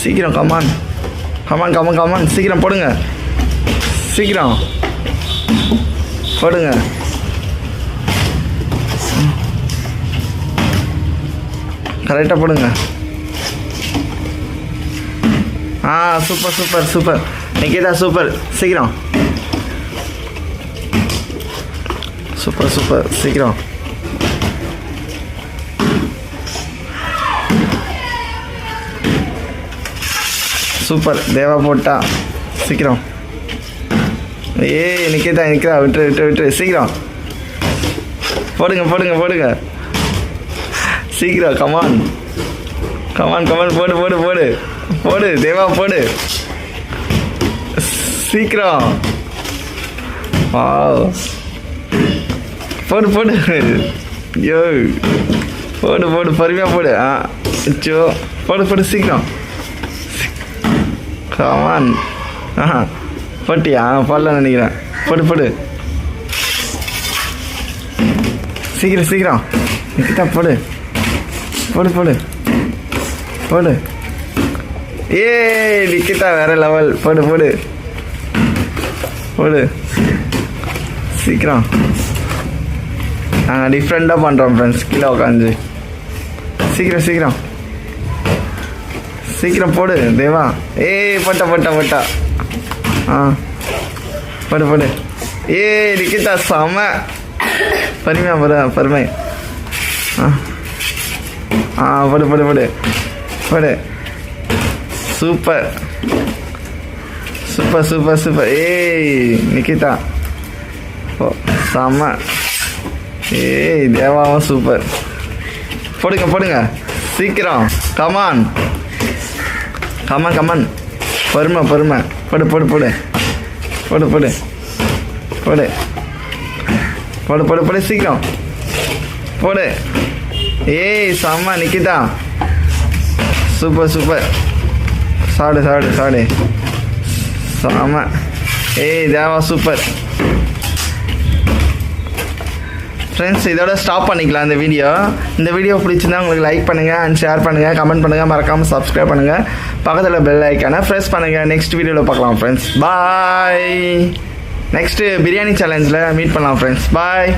சீக்கிரம் come on come on come on come on சீக்கிரம் போடுங்க சீக்கிரம் போடுங்க கரெக்டாக போடுங்க super super super Nikita super சீக்கிரம் சூப்பர் சூப்பர் சீக்கிரம் சூப்பர் தேவா போட்டா சீக்கிரம் நிக்கிதா நிற்கிறா விட்டு விட்டு விட்டு சீக்கிரம் போடுங்க போடுங்க போடுங்க சீக்கிரம் கமான் கமான் கமான் போடு போடு போடு போடு தேவா போடு சீக்கிரம் போடு போடு ஐயோ போடு போடு பொறுமையாக போடு அச்சோ போடு போடு சீக்கிரம் கமான் போட்டியா போடல நினைக்கிறேன் போடு போடு சீக்கிரம் சீக்கிரம் நிக்கிதா போடு போடு போடு போடு நிக்கிதா வேற லெவல் போடு போடு போடு சீக்கிரம் நாங்கள் டிஃப்ரெண்ட்டாக பண்ணுறோம் ஃப்ரெண்ட்ஸ் கீழே உட்காந்து சீக்கிரம் சீக்கிரம் சீக்கிரம் போடு தேவா போட்டா போட்டா போட்டா போடு போடு நிக்கிதா செம பொறுமையா போடு பொறுமை போடு போடு போடு போடு super super super super Nikita செம தேவாவும் சூப்பர் போடுங்க போடுங்க சீக்கிரம் கமான் கமான் கமான் பொறுமை பொறுமை போடு போடு போடு போடு போடு போடு போடு போடு போடு சீக்கிரம் போடு செம்ம நிக்கிதா சூப்பர் சூப்பர் சாடு சாடு சாடு செம்ம தேவா சூப்பர் ஃப்ரெண்ட்ஸ் இதோட ஸ்டாப் பண்ணிக்கலாம் இந்த வீடியோ பிடிச்சிருந்தா உங்களுக்கு லைக் பண்ணுங்கள் அண்ட் ஷேர் பண்ணுங்கள் கமெண்ட் பண்ணுங்கள் மறக்காமல் சப்ஸ்கிரைப் பண்ணுங்கள் பக்கத்தில் பெல் ஐக்கானை ப்ரெஸ் பண்ணுங்கள் நெக்ஸ்ட் வீடியோவில் பார்க்கலாம் ஃப்ரெண்ட்ஸ் பாய் நெக்ஸ்ட்டு பிரியாணி சேலஞ்சில் மீட் பண்ணலாம் ஃப்ரெண்ட்ஸ் பாய்